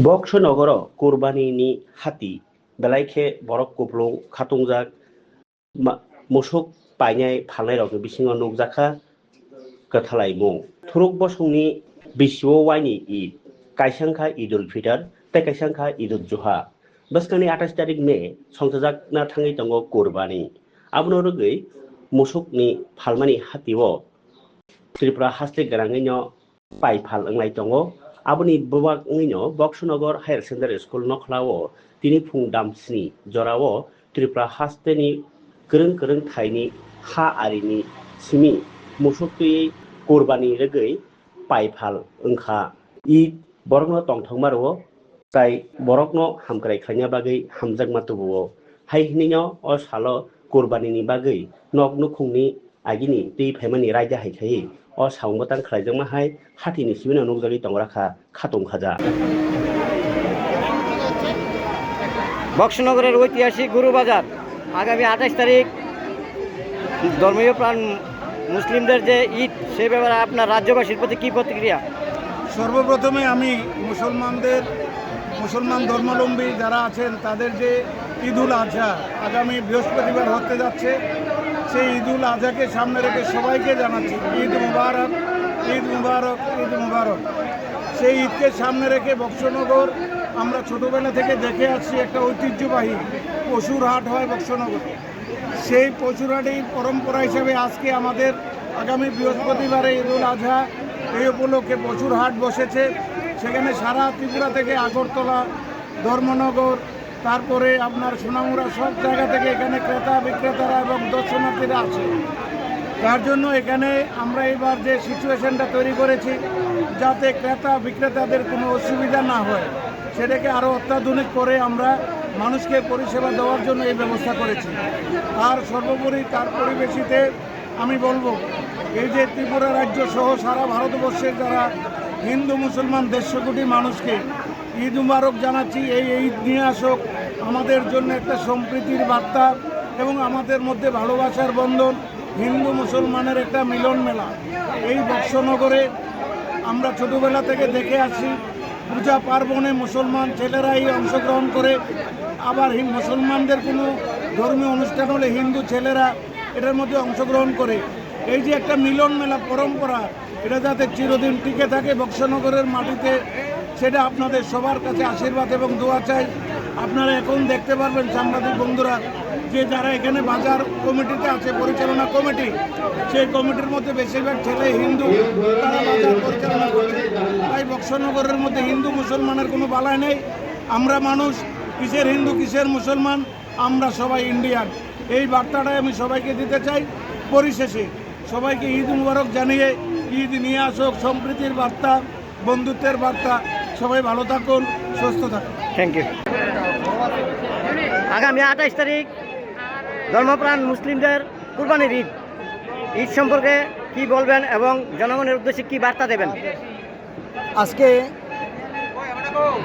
बक्सनगर कुरबानीनि हाति बेलाइखे बरक कुप्लुं खातुंजाक मुसुक पाइनाय फालनाय रग बिसिङाव नुजाखा गथालायमुं थुरुक बसंनि बिसिव वाइनि ईद काइसांखा ईद उल फितर तै काइसांखा ईद उल जुहा बस्कानि 28 तारिख मे संजाजाकना थाङै दङ कुरबानी आबनो रगै मुसुकनि फालमानि हातिव त्रिपुरा हास्ले गराङैनो पाइ फाल अंलाय दङ आबनि बवाङैनो बक्सनगर हायर सेकेन्डारि स्कुल नखलाव दिनै फुं दामस्नि जराव त्रिपुरा हास्तेनि गोरों गोरों थाइनि हा आरिनि सिमी मुसुकयै कुरबानी रगै पाइफाल ओंखा ईद बरकनो तंथंमारो ताई बरकनो हामक्राय खायना बागै हामजाक मातुबो हाय हिनैनो अ सालो कुरबानीनि बागै नक नुखुंनि आगिनि दै फायमानि रायजा हायखायै अ सावमतान खायजोंमाहाय हाथिनि सिबिनो नुजागै दंराखा खातंखाजा বক্সনগরের ঐতিহাসিক গুরুবাজার আগামী 28 তারিখ ধর্মীয় প্রাণ মুসলিমদের যে ঈদ সে ব্যাপারে আপনার রাজ্যবাসীর প্রতি কী প্রতিক্রিয়া? সর্বপ্রথমে আমি মুসলমান ধর্মাবলম্বী যারা আছেন তাদের যে ঈদ উল আজহা আগামী বৃহস্পতিবার হতে যাচ্ছে সেই ঈদ উল আজহাকে সামনে রেখে সবাইকে জানাচ্ছি ঈদ মুবারক ঈদ মুবারক ঈদ মুবারক। সেই ঈদকে সামনে রেখে বক্সনগর আমরা ছোটোবেলা থেকে দেখে আসছি একটা ঐতিহ্যবাহী পশুর হাট হয় বক্সনগরে। সেই পশুর হাটের পরম্পরা হিসেবে আজকে আমাদের আগামী বৃহস্পতিবারে ঈদ উল আজহা এই উপলক্ষে পশুর হাট বসেছে। সেখানে সারা ত্রিপুরা থেকে আগরতলা ধর্মনগর তারপরে আপনার সোনামুড়া সব জায়গা থেকে এখানে ক্রেতা বিক্রেতারা এবং দর্শনার্থীরা আছে। তার জন্য এখানে আমরা এবার যে সিচুয়েশনটা তৈরি করেছি যাতে ক্রেতা বিক্রেতাদের কোনো অসুবিধা না হয় সেটাকে আরও অত্যাধুনিক করে আমরা মানুষকে পরিষেবা দেওয়ার জন্য এই ব্যবস্থা করেছি। আর সর্বোপরি তার পরিবেশিতে আমি বলবো এই যে ত্রিপুরা রাজ্য সহ সারা ভারতবর্ষের যারা হিন্দু মুসলমান 150 কোটি মানুষকে ঈদ মুবারক জানাচ্ছি। এই ঈদ নিয়ে আসুক আমাদের জন্য একটা সম্প্রীতির বার্তা এবং আমাদের মধ্যে ভালোবাসার বন্ধন, হিন্দু মুসলমানের একটা মিলন মেলা। এই বক্সনগরে আমরা ছোটোবেলা থেকে দেখে আসি পূজা পার্বণে মুসলমান ছেলেরাই অংশগ্রহণ করে, আবার মুসলমানদের কোনো ধর্মীয় অনুষ্ঠান হলে হিন্দু ছেলেরা এটার মধ্যে অংশগ্রহণ করে। এই যে একটা মিলন মেলা পরম্পরা এটা যাতে চিরদিন টিকে থাকে বক্সনগরের মাটিতে সেটা আপনাদের সবার কাছে আশীর্বাদ এবং দোয়া চাই। আপনারা এখন দেখতে পারবেন সাংবাদিক বন্ধুরা যে যারা এখানে বাজার কমিটিতে আছে পরিচালনা কমিটি, সেই কমিটির মধ্যে বেশিরভাগ ছেলে হিন্দু, তারা বাজার পরিচালনা করছে। তাই বক্সনগরের মধ্যে হিন্দু মুসলমানের কোনো বালাই নেই। আমরা মানুষ, কিসের হিন্দু কিসের মুসলমান, আমরা সবাই ইন্ডিয়ান। এই বার্তাটাই আমি সবাইকে দিতে চাই। পরিশেষে সবাইকে ঈদ মুবারক জানিয়ে ঈদ নিয়ে আসুক সম্প্রীতির বার্তা, বন্ধুত্বের বার্তা। সবাই ভালো থাকুন, সুস্থ থাকুন। Thank you. আগামী 28 তারিখ ধর্মপ্রাণ মুসলিমদের কুরবানির ঈদ ঈদ সম্পর্কে কি বলবেন এবং জনগণের উদ্দেশ্যে কি বার্তা দেবেন? আজকে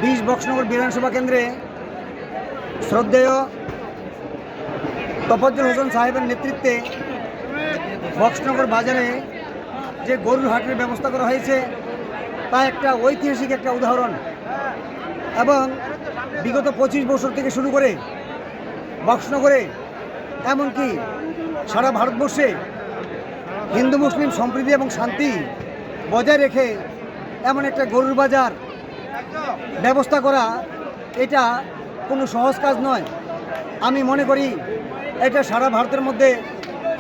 20 বক্সনগর বিধানসভা কেন্দ্রে শ্রদ্ধেয় তফাজ্জল হোসেন সাহেবের নেতৃত্বে বক্সনগর বাজারে যে গরুর হাটের ব্যবস্থা করা হয়েছে তা একটা ঐতিহাসিক একটা উদাহরণ এবং বিগত 25 বছর থেকে শুরু করে বক্সনগরে এমনকি সারা ভারতবর্ষে হিন্দু মুসলিম সম্প্রীতি এবং শান্তি বজায় রেখে এমন একটা গরুর বাজার ব্যবস্থা করা এটা কোনো সহজ কাজ নয়। আমি মনে করি এটা সারা ভারতের মধ্যে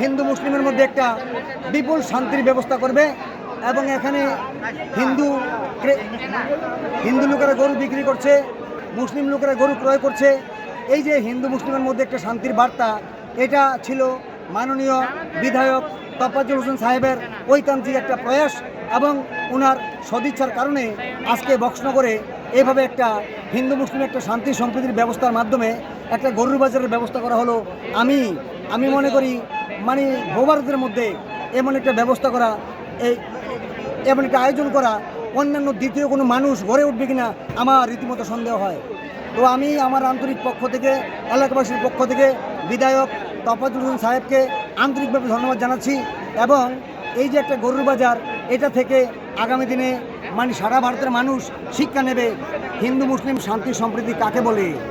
হিন্দু মুসলিমের মধ্যে একটা বিপুল শান্তির ব্যবস্থা করবে এবং এখানে হিন্দু লোকেরা গরু বিক্রি করছে, মুসলিম লোকেরা গরু ক্রয় করছে। এই যে হিন্দু মুসলিমের মধ্যে একটা শান্তির বার্তা, এটা ছিল মাননীয় বিধায়ক তফাজ্জল হোসেন সাহেবের ঐকান্তিক একটা প্রয়াস এবং ওনার সদিচ্ছার কারণে আজকে বক্সনগরে এভাবে একটা হিন্দু মুসলিম একটা শান্তি সম্প্রীতির ব্যবস্থার মাধ্যমে একটা গরুর বাজারের ব্যবস্থা করা হলো। আমি মনে করি মানে ভারতের মধ্যে এমন একটা ব্যবস্থা করা, এমন একটা আয়োজন করা অন্যান্য দ্বিতীয় কোনো মানুষ গড়ে উঠবে কিনা আমার রীতিমতো সন্দেহ হয়। তো আমি আমার আন্তরিক পক্ষ থেকে এলাকাবাসীর পক্ষ থেকে বিধায়ক তফাজ্জল হোসেন সাহেবকে আন্তরিকভাবে ধন্যবাদ জানাচ্ছি এবং এই যে একটা গরুর বাজার এটা থেকে আগামী দিনে মানে সারা ভারতের মানুষ শিক্ষা নেবে হিন্দু মুসলিম শান্তি সম্প্রীতি কাকে বলে?